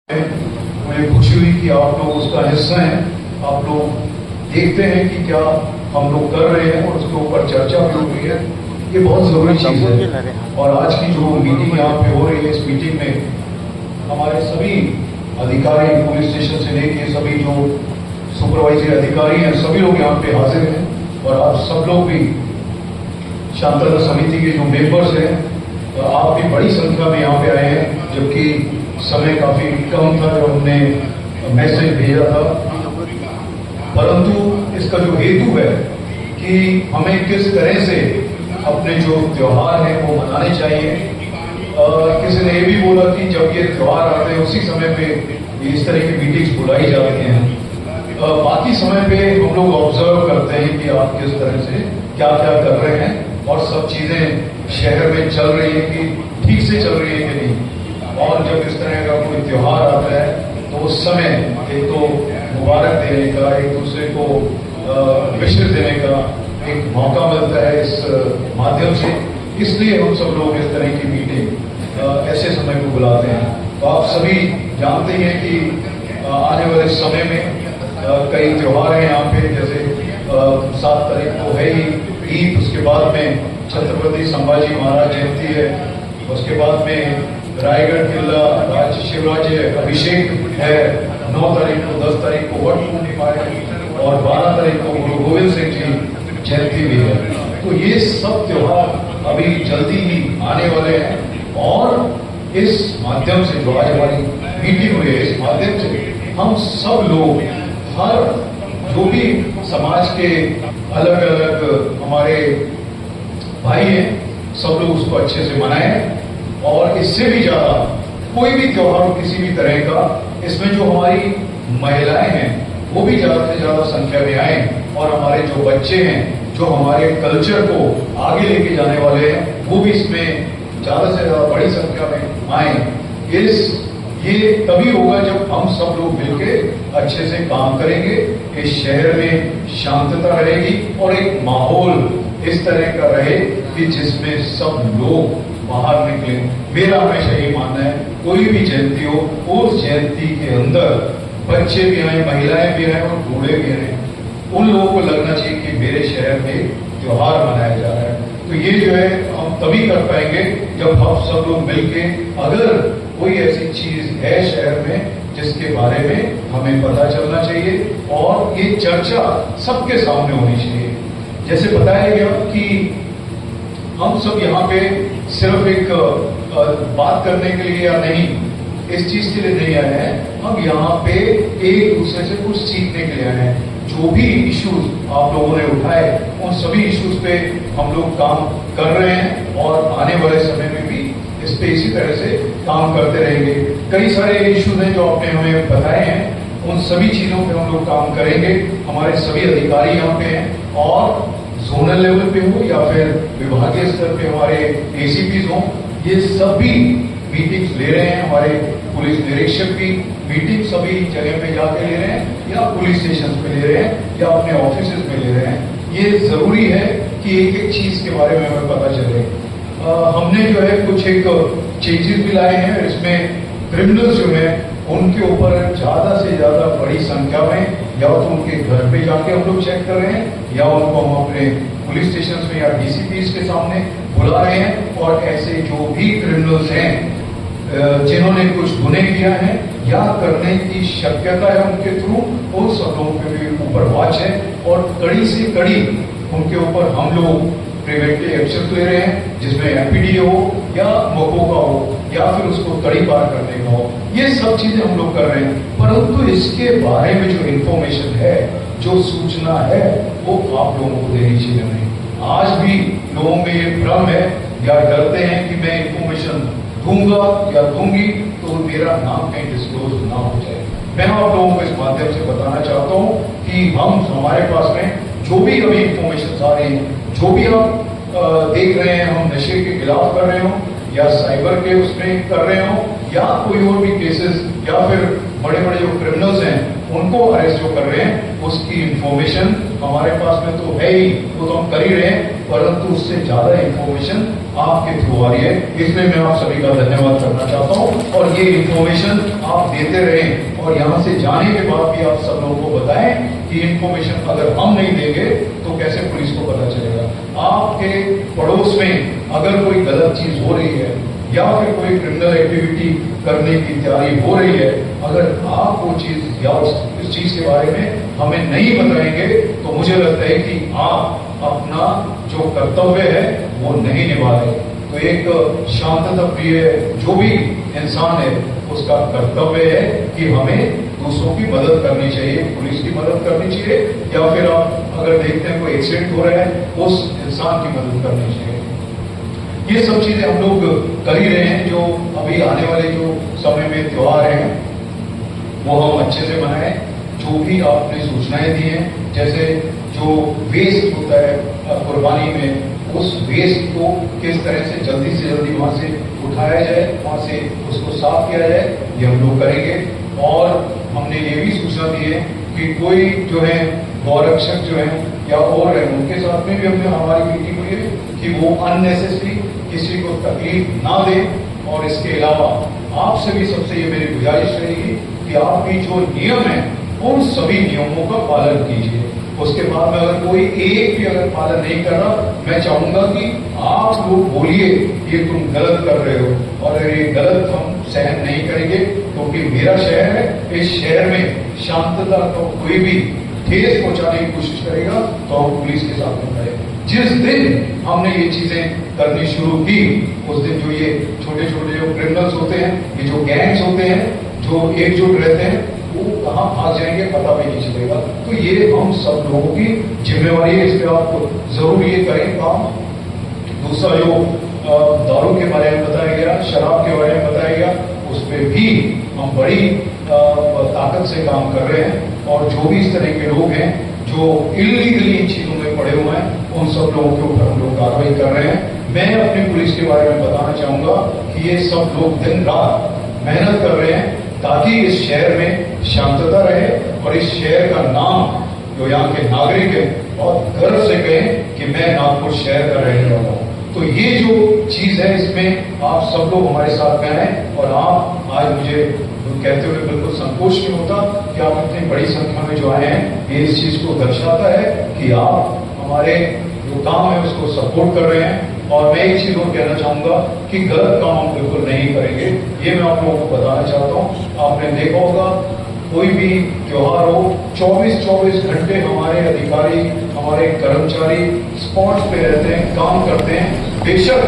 मुझे खुशी हुई कि आप लोग उसका हिस्सा हैं। आप लोग देखते हैं कि क्या हम लोग कर रहे हैं और उसके ऊपर चर्चा भी हो रही है। ये बहुत ज़रूरी चीज़ है। और आज की जो मीटिंग यहाँ पे हो रही है, इस मीटिंग में हमारे सभी अधिकारी, पुलिस स्टेशन से लेके सभी जो सुपरवाइजरी अधिकारी हैं, सभी लोग यहाँ पे हाजिर हैं। और आप सब लोग भी शांतता समिति के जो मेंबर्स हैं, आप भी बड़ी संख्या में यहाँ पे आए हैं, जबकि समय काफी कम था जब हमने मैसेज भेजा था। परंतु इसका जो हेतु है कि हमें किस तरह से अपने जो त्योहार हैं वो मनाने चाहिए। किसी ने ये भी बोला कि जब ये त्योहार आते हैं उसी समय पे इस तरह की मीटिंग्स बुलाई जाती हैं। बाकी समय पे हम लोग ऑब्जर्व करते हैं कि आप किस तरह से क्या क्या कर रहे हैं और सब चीजें शहर में चल रही है कि ठीक से चल रही है कि नहीं। और जब इस तरह का कोई त्योहार आता है तो उस समय एक तो मुबारक देने का, एक दूसरे को विश देने का एक मौका मिलता है इस माध्यम से। इसलिए हम सब लोग इस तरह की मीटिंग ऐसे समय को बुलाते हैं। तो आप सभी जानते हैं कि आने वाले समय में कई त्योहार हैं यहाँ पे, जैसे 7 तारीख को है ही ईद, उसके बाद में छत्रपति संभाजी महाराज जयंती है, उसके बाद में रायगढ़ किला राज्य शिवराज अभिषेक है, 9 तारीख को 10 तारीख को वट पूर्णिमा है और 12 तारीख को गुरु गोविंद सिंह जी जयंती भी है। तो ये सब त्योहार अभी जल्दी ही आने वाले हैं और इस माध्यम से जो आज हमारी मीटिंग हुई है, इस माध्यम से हम सब लोग, हर जो भी समाज के अलग अलग हमारे भाई हैं, सब लोग उसको अच्छे से मनाएं। और इससे भी ज्यादा कोई भी त्योहार हो किसी भी तरह का, इसमें जो हमारी महिलाएं हैं वो भी ज्यादा से ज्यादा संख्या में आए और हमारे जो बच्चे हैं, जो हमारे कल्चर को आगे लेके जाने वाले हैं, वो भी इसमें ज्यादा से ज्यादा बड़ी संख्या में आए। ये तभी होगा जब हम सब लोग मिलकर अच्छे से काम करेंगे। इस शहर में शांतता रहेगी और एक माहौल इस तरह का रहे कि जिसमें सब लोग बाहर निकले। मेरा हमेशा ये मानना है, कोई भी जयंती हो, उस जयंती के अंदर बच्चे भी आए, महिलाएं भी आए और बूढ़े भी आए। उन लोगों को लगना चाहिए कि मेरे शहर में त्योहार मनाया जा रहा है। तो ये जो है हम तभी कर पाएंगे जब हम सब लोग मिलके, अगर कोई ऐसी चीज है शहर में जिसके बारे में हमें पता चलना चाहिए और ये चर्चा सबके सामने होनी चाहिए। जैसे बताया गया कि हम सब यहाँ पे सिर्फ एक बात करने के लिए या नहीं, इस चीज के लिए नहीं आए हैं, हम यहाँ पे एक दूसरे से कुछ सीखने के लिए आए हैं। जो भी इश्यूज आप लोगों ने उठाए, उन सभी इश्यूज पे हम लोग काम कर रहे हैं और आने वाले समय में भी इस पे इसी तरह से काम करते रहेंगे। कई सारे इश्यूज हैं जो आपने हमें बताए हैं, उन सभी चीजों पे हम लोग काम करेंगे। हमारे सभी अधिकारी यहाँ पे हैं और जोनल लेवल पे हो या फिर विभागीय स्तर पे हमारे एसीपीज हों, ये सभी मीटिंग्स ले रहे हैं। हमारे पुलिस निरीक्षक भी मीटिंग सभी जगह पे जाके ले रहे हैं या पुलिस स्टेशन पे ले रहे हैं या अपने ऑफिस में ले रहे हैं। ये जरूरी है कि एक एक चीज के बारे में हमें पता चले। हमने जो है कुछ एक चेंजेस भी लाए हैं। इसमें क्रिमिनल्स जो है उनके ऊपर ज्यादा से ज्यादा बड़ी संख्या में या तो उनके घर पे जाके हम लोग चेक कर रहे हैं या उनको हम अपने पुलिस स्टेशन में या डीसीपीज के सामने बुला रहे हैं। और ऐसे जो भी क्रिमिनल्स हैं जिन्होंने कुछ गुने किया है या करने की शक्यता है उनके थ्रू, उन सब लोगों के भी ऊपर वॉच है और कड़ी से कड़ी उनके ऊपर हम लोग प्रिवेंटिव एक्शन ले रहे हैं, जिसमें एमपीडी हो या मकोका हो या फिर उसको तड़ी पार करने का हो। ये सब चीजें हम लोग कर रहे हैं। परंतु इसके बारे में जो इंफॉर्मेशन है, जो सूचना है, वो आप लोगों को देनी चाहिए। नहीं, आज भी लोगों में ये भ्रम है या डरते हैं कि मैं इंफॉर्मेशन दूंगा या दूंगी तो मेरा नाम कहीं डिस्क्लोज ना हो जाए। मैं आप लोगों को इस माध्यम से बताना चाहता हूँ कि हम हमारे पास में जो भी अभी इंफॉर्मेशन आ रही है, जो भी आप देख रहे हैं, हम नशे के खिलाफ कर रहे हो या साइबर के उसमें कर रहे हो या कोई और भी केसेस या फिर बड़े बड़े जो क्रिमिनल्स हैं उनको अरेस्ट जो कर रहे हैं उसकी इंफॉर्मेशन हमारे पास में तो है ही, वो तो हम कर ही रहे हैं, परंतु उससे ज्यादा इंफॉर्मेशन आपके थ्रू आ रही है। इसलिए मैं आप सभी का धन्यवाद करना चाहता हूं और ये इंफॉर्मेशन आप देते रहें और यहाँ से जाने के बाद भी आप सब लोगों को बताएं कि इंफॉर्मेशन अगर हम नहीं देंगे तो कैसे पुलिस को पता चलेगा। आपके पड़ोस में अगर कोई गलत चीज हो रही है या फिर कोई क्रिमिनल एक्टिविटी करने की तैयारी हो रही है, अगर आप वो चीज या उस चीज के बारे में हमें नहीं बताएंगे तो मुझे लगता है कि आप अपना जो कर्तव्य है वो नहीं निभा रहे। तो एक शांतता प्रिय जो भी इंसान है उसका कर्तव्य है कि हमें दूसरों की मदद करनी चाहिए, पुलिस की मदद करनी चाहिए, या फिर आप अगर देखते हैं कोई एक्सीडेंट हो रहा है उस इंसान की मदद करनी चाहिए। ये सब चीजें हम लोग कर ही रहे हैं। जो अभी आने वाले जो समय में त्योहार हैं वो हम अच्छे से मनाएं। जो भी आपने सूचनाएं दी हैं, जैसे जो वेस्ट होता है कुर्बानी में, उस वेस्ट को किस तरह से जल्दी वहां से उठाया जाए, वहां से उसको साफ किया जाए, ये हम लोग करेंगे। और हमने ये भी सूचना दी है कि कोई जो है गौरक्षक जो है या और है उनके साथ में भी हमने हमारी मीटिंग हुई है कि वो अननेसेसरी किसी को तकलीफ ना दे। और इसके अलावा आपसे भी सबसे ये मेरी गुजारिश रहेगी कि आपकी जो नियम है उन सभी नियमों का पालन कीजिए। उसके बाद में अगर कोई एक भी अगर पालन नहीं कर रहा, मैं चाहूंगा कि आप लोग बोलिए ये तुम गलत कर रहे हो, और ये गलत हम सहन नहीं करेंगे क्योंकि मेरा शहर है। इस शहर में शांतता को कोई भी ठेस पहुंचाने की कोशिश करेगा तो हम पुलिस के साथ में खड़े। जिस दिन हमने ये चीजें करनी शुरू की उस दिन जो ये छोटे छोटे जो क्रिमिनल्स होते हैं, ये जो गैंग्स होते हैं जो एकजुट रहते हैं, वो कहां भाग जाएंगे पता भी नहीं चलेगा। तो ये हम सब लोगों की जिम्मेवारी है, इस पे आप जरूर ये करें काम। दूसरा जो दारू के बारे में बताया गया, शराब के बारे में बताया गया, उस पर भी हम बड़ी ताकत से काम कर रहे हैं। और जो भी इस तरह के लोग हैं जो इलीगली इन चीजों में पड़े हुए हैं, उन सब लोगों के ऊपर हम लोग कार्रवाई कर रहे हैं। मैं अपनी पुलिस के बारे में बताना चाहूंगा कि ये सब लोग दिन रात मेहनत कर रहे हैं ताकि इस शहर में शांतता रहे और इस शहर का नाम जो यहाँ के नागरिक हैं बहुत गर्व से कहें कि मैं नागपुर शहर का रहने वाला हूँ। तो ये जो चीज है इसमें आप सब लोग हमारे साथ में आए और आप आज मुझे कहते हुए बिल्कुल संकोच नहीं होता कि आप इतनी बड़ी संख्या में जो आए हैं। ये इस चीज को दर्शाता है कि आप हमारे जो काम है उसको सपोर्ट कर रहे हैं। और मैं एक चीज और कहना चाहूंगा कि गलत काम हम बिल्कुल नहीं करेंगे, ये मैं आप लोगों को बताना चाहता हूँ। आपने देखा होगा कोई भी त्योहार हो, 24 घंटे हमारे अधिकारी, हमारे कर्मचारी स्पॉट्स पे रहते हैं, काम करते हैं। बेशक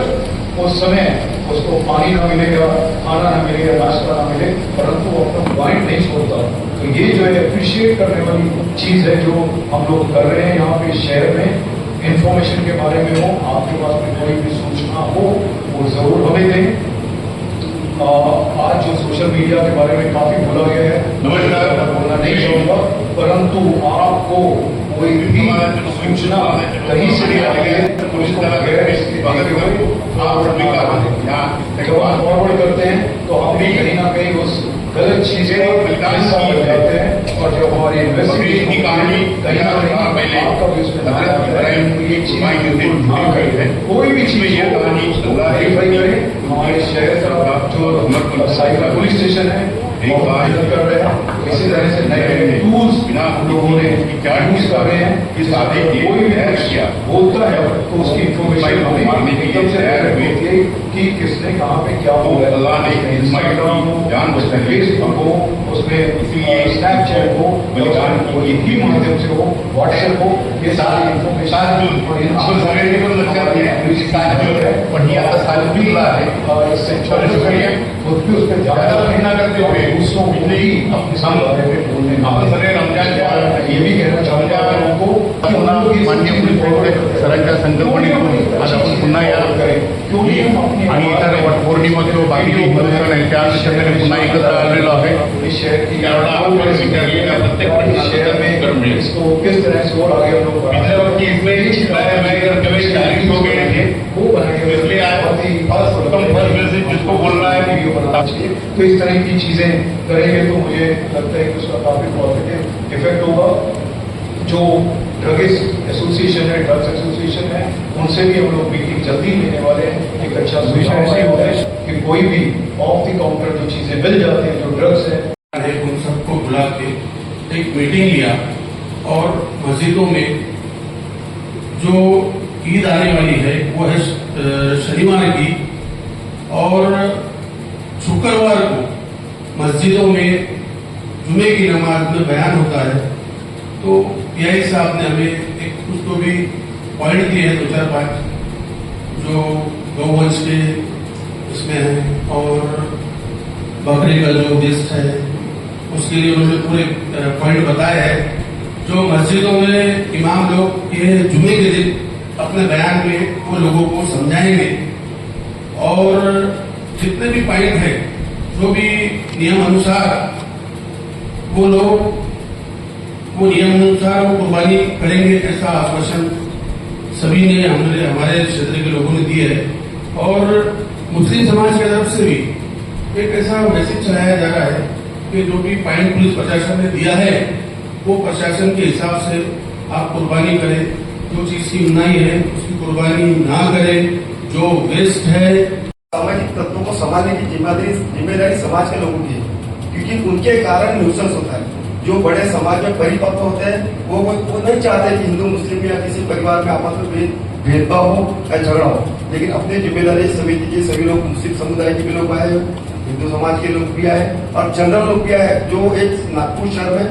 उस समय उसको पानी ना मिलेगा, खाना ना मिलेगा, नाश्ता ना मिले, परंतु वो अपना पॉइंट नहीं छोड़ता। तो ये जो है अप्रिशिएट करने वाली चीज है जो हम लोग कर रहे हैं यहाँ पे शहर में। इंफॉर्मेशन के बारे में हो, आपके पास में कोई भी सूचना हो वो जरूर हमें दें। आज जो सोशल मीडिया के बारे में काफी बोला गया है, नमस्कार, बोलना नहीं चाहूंगा, परंतु आपको कोई भी सूचना कहीं से भी आई है तो उसको जब आप फॉरवर्ड करते हैं तो हम भी कहीं ना कहीं उस गलत चीजें हिस्सा बन जाते हैं। और जब हमारी इन्वेस्टिगेशन की कहानी कहीं ना कहीं आपका भी उसमें कोई भी चीज वेरीफाई करें। हमारे शहर का जो साइबर पुलिस स्टेशन है मदद कर रहे हैं। इसी तरह से नए टूल्स हम लोगों ने यूज कर रहे हैं। कोई भी बोलता है तो उसकी इंफॉर्मेशन हमें एकदम से होती है कि किसने कहाँ पे क्या बोला है। इंस्टाग्राम हो, उसमें फेसबुक हो, उसमें स्नैपचैट हो, इनकी माध्यम से हो, व्हाट्सएप हो, ये सारी इंफॉर्मेशन खुद भी उस पर ज्यादा करते हुए दूसरों को भी अपने सामने बोलने ये भी कहना चाहूंगा उनको सरांच्या संकल्पनेतून आज आपण पुन्हा या आणि इतर वटपौर्णिमा किंवा बाकी हिंदू सण आहे त्या अनुषंगाने पुन्हा एकत्र आलेलो आहे। त्यावेळेला आपण विचारलेल्या प्रत्येक प्रश्नाचे इसको किस तरह से और आगे हम लोग कि इसमें कभी 40 हो गए थे, इसलिए आज कम फर्स्ट जिसको बोलना है चाहिए। तो इस तरह की चीजें करेंगे तो मुझे लगता है कि उसका काफी पॉजिटिव इफेक्ट होगा। जो ड्रग्स एसोसिएशन है, ड्रग्स एसोसिएशन है, उनसे भी हम लोग मीटिंग जल्दी लेने वाले हैं। एक अच्छा सुझाव ऐसे होता है कि कोई भी ऑफ द काउंटर जो चीजें मिल जाती हैं, जो ड्रग्स है, उन सबको बुला के एक मीटिंग लिया और मस्जिदों में जो ईद आने वाली है वो है शनिवार की, और शुक्रवार को मस्जिदों में जुमे की नमाज में बयान होता है। तो यही साहब ने हमें एक उसको भी पॉइंट दिए हैं 2-4-5 जो गौवंश के इसमें है, और बकरे का जो वेस्ट है उसके लिए उन्होंने पूरे पॉइंट बताए हैं। जो मस्जिदों में इमाम लोग ये जुमे के दिन अपने बयान में वो लोगों को समझाएंगे, और जितने भी पॉइंट है जो भी नियम अनुसार वो लोग वो नियम अनुसार वो कुर्बानी करेंगे, ऐसा आश्वासन सभी ने हमारे क्षेत्र के लोगों ने दिए है। और मुस्लिम समाज की तरफ से भी एक ऐसा मैसेज चलाया जा रहा है कि जो भी पॉइंट पुलिस प्रशासन ने दिया है वो प्रशासन के हिसाब से आप कुर्बानी करें, जो चीज की मनाही है उसकी कुर्बानी ना करें, जो वेस्ट है। सामाजिक तत्वों को संभालने की जिम्मेदारी समाज के लोगों की है, क्योंकि उनके कारण न्यूसेंस होता है। जो बड़े समाज में परिपक्व होते हैं वो नहीं चाहते कि हिंदू मुस्लिम या किसी परिवार में आपस में भेदभाव हो या झगड़ा हो, लेकिन अपनी जिम्मेदारी समिति के सभी लोग, मुस्लिम समुदाय के भी लोग आए, हिंदू समाज के लोग भी आए और जनरल लोग भी आए, जो एक नागपुर शहर में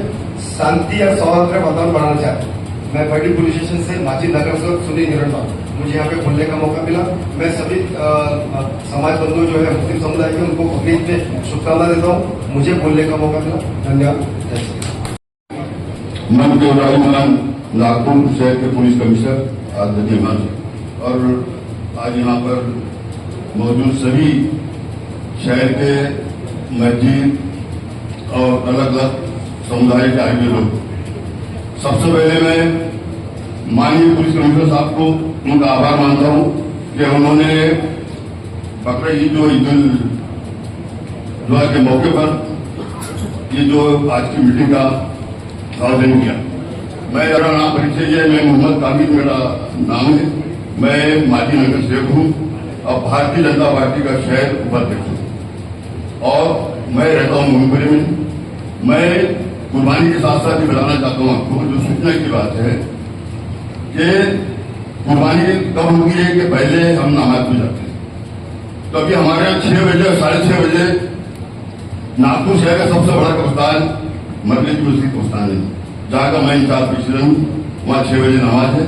शांति और सौहार्द का वातावरण बनाना चाहते हैं। मैं बड़ी पुलिस स्टेशन से माजी नगर सेवक सुनील हिरणवा, मुझे यहाँ पे बोलने का मौका मिला। मैं सभी समाज बंधु जो है मुस्लिम समुदाय के, उनको बकरीद में शुभकामना देता हूँ। मुझे बोलने का मौका मिला, धन्यवाद। मन के राजमान नागपुर शहर के पुलिस कमिश्नर आदरणीय मंच, और आज यहाँ पर मौजूद सभी शहर के मस्जिद और अलग अलग समुदाय के आए हुए लोग, सबसे पहले मैं माननीय पुलिस कमिश्नर साहब को उनका आभार मानता हूं कि उन्होंने बकरीद ईद जो ईद उल जुहा के मौके पर ये जो आज की मीटिंग का आयोजन किया। मेरा नाम परिचय है, मैं मोहम्मद कामिल मेरा नाम है, मैं माजी नगर सेवक हूँ और भारतीय जनता पार्टी का शहर उपाध्यक्ष हूँ, और मैं रहता हूँ मुंबई में। मैं कुर्बानी के साथ साथ ये बताना चाहता हूँ आपको, जो सूचना की बात है कि कुर्बानी कब होती है कि पहले हम नमाज में जाते हैं। तो अभी हमारे यहाँ 6 बजे 6:30 बजे नागपुर शहर का सबसे बड़ा कब्रिस्तान मरकजी मस्जिद कब्रिस्तान है, जहाँ का मैं इंचार्ज प्रेसिडेंट हूँ। वहाँ 6 बजे नमाज है,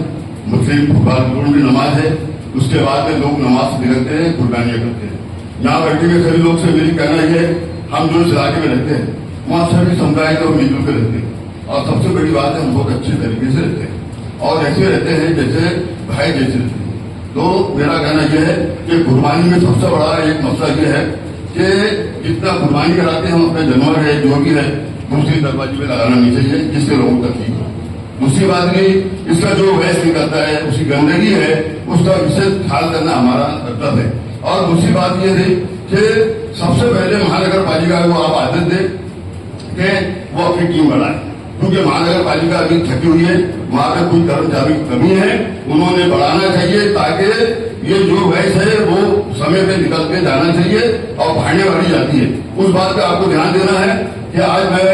मुस्लिम फुटबॉल ग्राउंड में नमाज है। उसके बाद में लोग नमाज निकलते हैं, कुर्बानियां करते हैं। यहाँ बैठे हुए सभी लोग से मेरी कहना है, हम जो इस इलाके में रहते हैं वहाँ सभी समुदाय के लोग मिलजुल कर रहते हैं, और सबसे बड़ी बात है हम लोग अच्छे तरीके से रहते हैं और ऐसे रहते हैं जैसे भाई जैसे रहते हैं। तो मेरा कहना यह है कि कुर्बानी में सबसे बड़ा एक मसला यह है कि जितना कुर्बानी कराते हैं हम अपने जानवर है जो भी है दूसरी दरवाजे में लगाना नहीं चाहिए, जिससे लोगों को तकलीफ हो। दूसरी बात नहीं, इसका जो वेस्ट निकलता है, उसकी गंदगी है, उसका विशेष ख्याल करना हमारा कर्तव्य है। और दूसरी बात यह थी कि सबसे पहले महानगर पालिका को आप आदत दें कि वो अपनी टीम बढ़ाए, क्योंकि महानगर पालिका अभी थकी हुई है, वहां पे कुछ कर्मचारी की कमी है, उन्होंने बढ़ाना चाहिए ताकि ये जो वैस है वो समय पे निकल के जाना चाहिए और भाड़ने वाली जाती है। उस बात का आपको ध्यान देना है कि आज मैं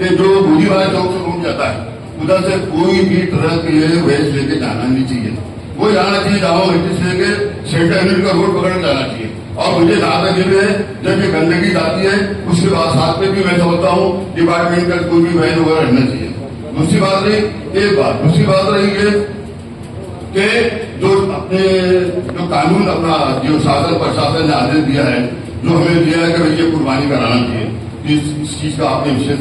ये जो बूढ़ीवाला चौक से रोड जाता है उधर से कोई भी ट्रक ये वेस्ट लेके जाना नहीं चाहिए। वो जाना चाहिए जामा मस्जिद से लेके सेंटर यूनिट का रोड पकड़ जाना चाहिए। और मुझे जहां तक ये है, जब ये गंदगी जाती है उसके बाद साथ में भी मैं समझता हूँ डिपार्टमेंट का कोई भी वैन वगैरह रहना चाहिए। दूसरी बात रही एक बात, दूसरी बात रही है कि जो अपने जो कानून अपना जो शासन प्रशासन ने आदेश दिया है, जो हमें दिया है कि भैया कुर्बानी कराना चाहिए, इस चीज का आपने विशेष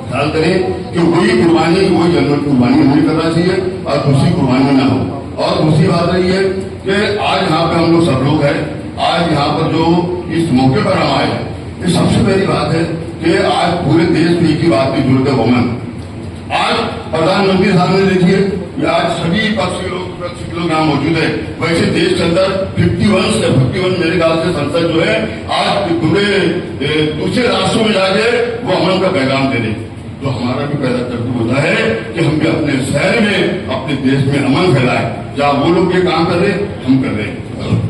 ख्याल करें कि वही कुर्बानी वही जनरल कुर्बानी नहीं करना चाहिए और दूसरी कुर्बानी ना हो। और दूसरी बात रही है कि आज यहाँ पे हम लोग सब लोग हैं, आज यहाँ पर जो इस मौके पर हम आए हैं, ये सबसे पहली बात है कि आज पूरे देश में एक ही बात की जरूरत है, वमन। आज प्रधानमंत्री साहब ने देखिए आज सभी पक्ष के लोग यहाँ मौजूद है। वैसे देश के अंदर 51 मेरे ख्याल से संसद जो है आज पूरे दूसरे राष्ट्रों में जाके वो अमन का पैगाम दे रहे। तो हमारा भी पहला कर्तव्य होता है कि हम भी अपने शहर में, अपने देश में अमन फैलाए। जहाँ वो लोग ये काम कर रहे, हम कर रहे हैं।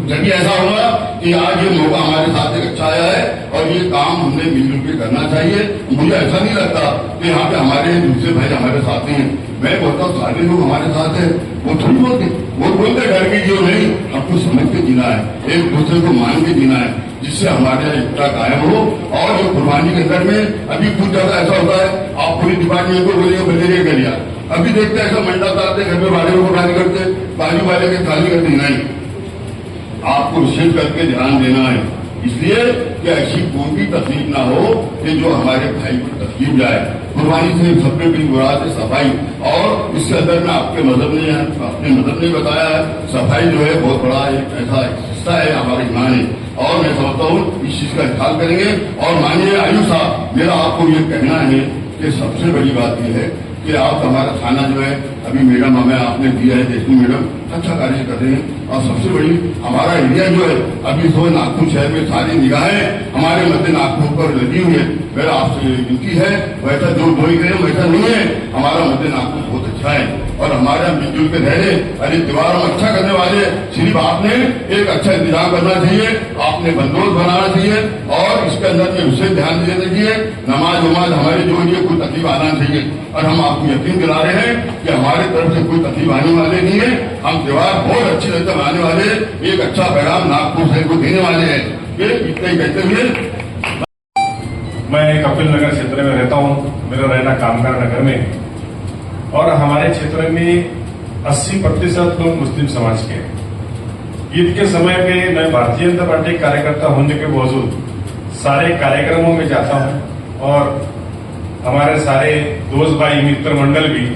जब ऐसा होगा कि आज ये मौका हमारे साथ एक अच्छा आया है और ये काम हमने मिलजुल के करना चाहिए। मुझे ऐसा नहीं लगता कि यहाँ पे हमारे दूसरे भाई हमारे साथ हैं। मैं बोलता हूँ सारे लोग हमारे साथ हैं। वो थोड़ी बोलते, वो बोलते डर के जो नहीं, हमको समझ के जीना है, एक दूसरे को मान के जीना है, जिससे हमारे एकता कायम हो। और जो कुर्बानी के अंदर में अभी कुछ जगह ऐसा होता है, आप पुलिस डिपार्टमेंट को बोलिए मलेरिया कर लिया, अभी देखते हैं ऐसा मंडा करते घर में वाले को खाली करते, बाजू वाले के खाली करते नहीं। आपको विशेष करके ध्यान देना है, इसलिए कि ऐसी कोई भी तकलीफ ना हो कि जो हमारे भाई को तकलीफ जाए। कुर्बानी से सबसे बड़ी मुराद है सफाई, और इसके अंदर में अपने मदद ने बताया है सफाई जो है बहुत बड़ा एक ऐसा हिस्सा है हमारे ईमान है। और मैं समझता हूँ इस चीज का ख्याल करेंगे। और माननीय आयुष साहब, मेरा आपको ये कहना है कि सबसे बड़ी बात यह है कि आप हमारा खाना जो है अभी मैडम हमें आपने दिया है, देशमुख मैडम अच्छा कार्य कर रहे हैं। और सबसे बड़ी हमारा एरिया जो है अभी तो नागपुर शहर में सारी निगाहें हमारे मध्य नागपुर पर लगी हुई है। मेरा आपसे विनती है, वैसा जो दोई गए वैसा नहीं है, हमारा मध्य नागपुर बहुत अच्छा है और हमारा मिलजुल के रह रहे। अरे त्योहार में अच्छा करने वाले सिर्फ आपने एक अच्छा इंतजाम करना चाहिए, आपने बंदोबस्त बनाना चाहिए और इसके अंदर में विशेष ध्यान देना चाहिए। नमाज वमाज हमारे जो है कोई तकलीफ आना चाहिए, और हम आपको यकीन दिला रहे हैं कि हमारे तरफ से कोई तकलीफ आने वाले नहीं है। हम त्योहार बहुत अच्छी तरह से मनाने वाले, एक अच्छा पैगाम नागपुर शहर को देने वाले हैं। ये इतना ही कहते हुए मैं कपिल नगर क्षेत्र में रहता हूं। मेरा रहना कामगार नगर में, और हमारे क्षेत्र में 80% लोग मुस्लिम समाज के हैं। ईद के समय पे मैं भारतीय जनता पार्टी कार्यकर्ता होने के बावजूद सारे कार्यक्रमों में जाता हूं, और हमारे सारे दोस्त भाई मित्र मंडल भी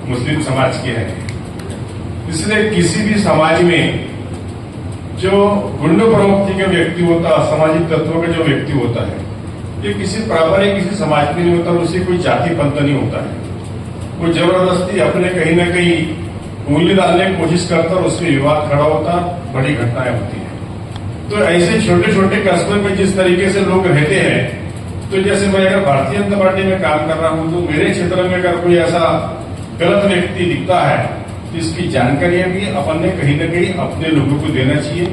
मुस्लिम समाज के हैं। इसलिए किसी भी समाज में जो गुंड प्रवृत्ति के व्यक्ति होता है, असामाजिक तत्वों का जो व्यक्ति होता है, ये किसी पारिवारिक किसी समाज में नहीं होता, उसे कोई जाति पंथ नहीं होता है। वो जबरदस्ती अपने कहीं न कहीं उंगली डालने की कोशिश करता और उसमें विवाद खड़ा होता, बड़ी घटनाएं होती हैं। तो ऐसे छोटे छोटे कस्बे में जिस तरीके से लोग रहते हैं, तो जैसे मैं अगर भारतीय जनता पार्टी में काम कर रहा हूं, तो मेरे क्षेत्र में अगर कोई ऐसा गलत व्यक्ति दिखता है तो इसकी जानकारियां भी अपन ने कहीं न कहीं अपने लोगों को देना चाहिए,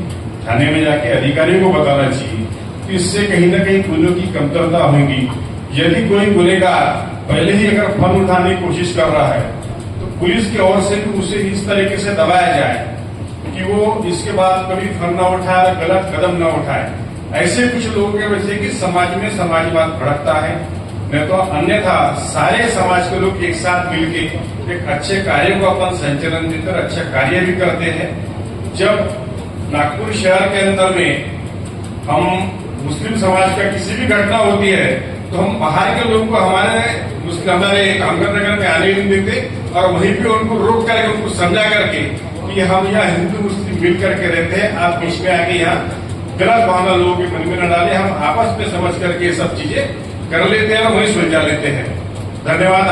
थाने में जाके अधिकारियों को बताना चाहिए। तो इससे कहीं न कहीं गुनों की कमतरता होगी। यदि कोई गुनेगार पहले ही अगर फन उठाने की कोशिश कर रहा है, तो पुलिस की ओर से भी उसे इस तरीके से दबाया जाए कि वो इसके बाद कभी फन न उठाए, गलत कदम न उठाए। ऐसे कुछ लोगों के वजह से कि समाज में समाजवाद भड़कता है। नहीं तो अन्यथा सारे समाज के लोग एक साथ मिलके एक अच्छे कार्य को अपन संचालन देकर अच्छा कार्य भी करते हैं। जब नागपुर शहर के अंदर में हम मुस्लिम समाज का किसी भी घटना होती है, तो हम बाहर के लोगों को हमारे कामगार नगर में आने नहीं देते, और वहीं पे उनको रोक करके उनको समझा करके कि हम यहाँ हिंदू मुस्लिम मिल करके रहते हैं, आप बीच में आके यहाँ गलत भावना लोगों के मन में न डाले। हम आपस में समझ करके सब चीजें कर लेते हैं और वही सुलझा लेते हैं। धन्यवाद।